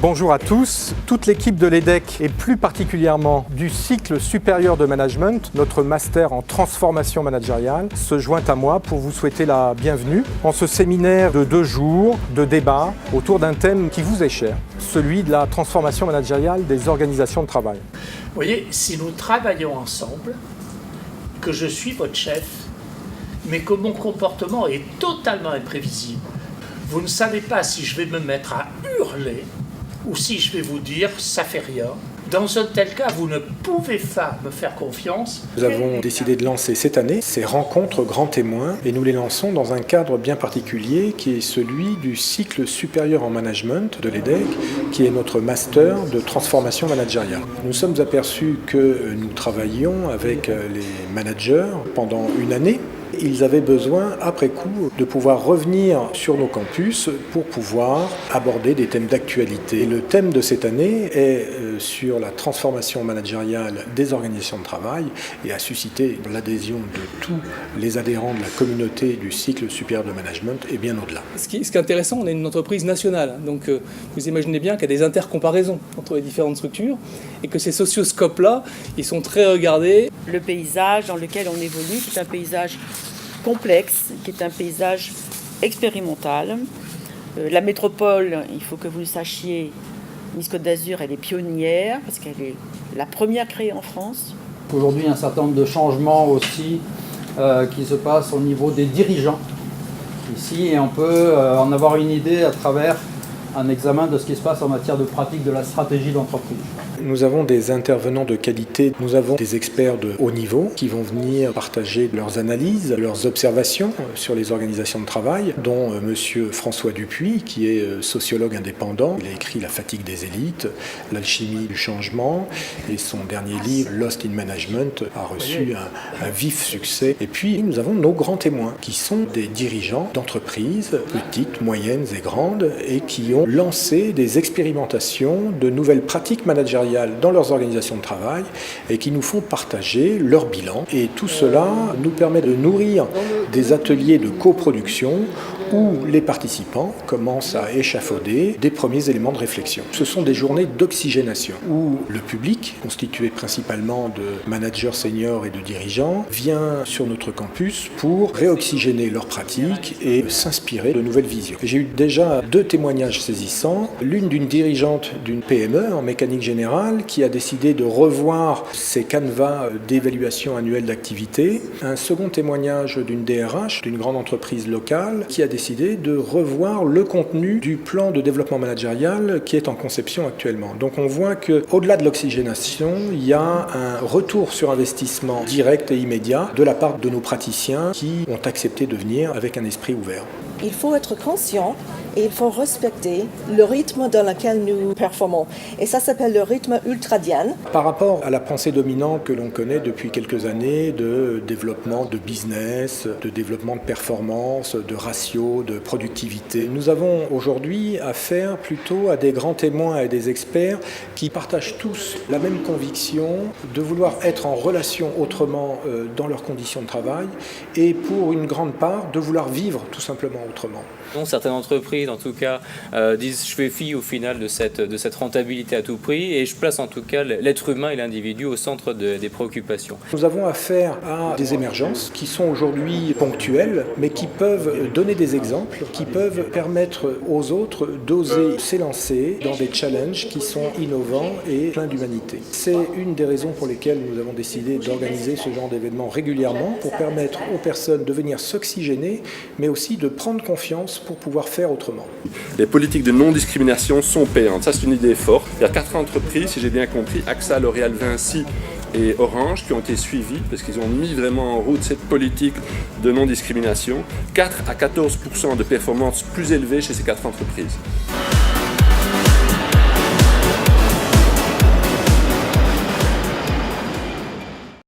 Bonjour à tous. Toute l'équipe de l'EDEC et plus particulièrement du cycle supérieur de management, notre master en transformation managériale, se joint à moi pour vous souhaiter la bienvenue en ce séminaire de 2 jours de débat autour d'un thème qui vous est cher, celui de la transformation managériale des organisations de travail. Vous voyez, si nous travaillons ensemble, que je suis votre chef, mais que mon comportement est totalement imprévisible, vous ne savez pas si je vais me mettre à hurler ou si je vais vous dire « ça fait rien ». Dans un tel cas, vous ne pouvez pas me faire confiance. Nous avons décidé de lancer cette année ces rencontres grands témoins et nous les lançons dans un cadre bien particulier qui est celui du cycle supérieur en management de l'EDEC, qui est notre master de transformation managériale. Nous sommes aperçus que nous travaillions avec les managers pendant une année. Ils avaient besoin, après coup, de pouvoir revenir sur nos campus pour pouvoir aborder des thèmes d'actualité. Et le thème de cette année est sur la transformation managériale des organisations de travail et a suscité l'adhésion de tous les adhérents de la communauté du cycle supérieur de management et bien au-delà. Ce qui est intéressant, on est une entreprise nationale, donc vous imaginez bien qu'il y a des intercomparaisons entre les différentes structures et que ces socioscopes-là, ils sont très regardés. Le paysage dans lequel on évolue, qui est un paysage complexe, qui est un paysage expérimental. La métropole, il faut que vous le sachiez, Nice Côte d'Azur, elle est pionnière parce qu'elle est la première créée en France. Aujourd'hui, il y a un certain nombre de changements aussi qui se passent au niveau des dirigeants ici et on peut en avoir une idée à travers un examen de ce qui se passe en matière de pratique de la stratégie d'entreprise. Nous avons des intervenants de qualité, nous avons des experts de haut niveau qui vont venir partager leurs analyses, leurs observations sur les organisations de travail, dont monsieur François Dupuis, qui est sociologue indépendant. Il a écrit La fatigue des élites, L'alchimie du changement, et son dernier livre, Lost in Management, a reçu un vif succès. Et puis, nous avons nos grands témoins, qui sont des dirigeants d'entreprises, petites, moyennes et grandes, et qui ont lancé des expérimentations de nouvelles pratiques managériales dans leurs organisations de travail et qui nous font partager leur bilan. Et tout cela nous permet de nourrir des ateliers de coproduction où les participants commencent à échafauder des premiers éléments de réflexion. Ce sont des journées d'oxygénation où le public, constitué principalement de managers seniors et de dirigeants, vient sur notre campus pour réoxygéner leurs pratiques et s'inspirer de nouvelles visions. J'ai eu déjà 2 témoignages saisissants, l'une d'une dirigeante d'une PME en mécanique générale qui a décidé de revoir ses canevas d'évaluation annuelle d'activité, un second témoignage d'une DRH, d'une grande entreprise locale, qui a décidé de revoir le contenu du plan de développement managérial qui est en conception actuellement. Donc on voit qu'au-delà de l'oxygénation, il y a un retour sur investissement direct et immédiat de la part de nos praticiens qui ont accepté de venir avec un esprit ouvert. Il faut être conscient et il faut respecter le rythme dans lequel nous performons. Et ça s'appelle le rythme ultradian. Par rapport à la pensée dominante que l'on connaît depuis quelques années de développement de business, de développement de performance, de ratio, de productivité, nous avons aujourd'hui affaire plutôt à des grands témoins et des experts qui partagent tous la même conviction de vouloir être en relation autrement dans leurs conditions de travail et pour une grande part de vouloir vivre tout simplement autrement. Certaines entreprises, en tout cas, disent je fais fi au final de cette rentabilité à tout prix et je place en tout cas l'être humain et l'individu au centre des préoccupations. Nous avons affaire à des émergences qui sont aujourd'hui ponctuelles, mais qui peuvent donner des exemples, qui peuvent permettre aux autres d'oser s'élancer dans des challenges qui sont innovants et pleins d'humanité. C'est une des raisons pour lesquelles nous avons décidé d'organiser ce genre d'événements régulièrement pour permettre aux personnes de venir s'oxygéner, mais aussi de prendre confiance pour pouvoir faire autrement. Les politiques de non-discrimination sont payantes. Ça, c'est une idée forte. Il y a 4 entreprises, si j'ai bien compris, AXA, L'Oréal, Vinci et Orange, qui ont été suivies parce qu'ils ont mis vraiment en route cette politique de non-discrimination. 4 à 14% de performances plus élevées chez ces 4 entreprises.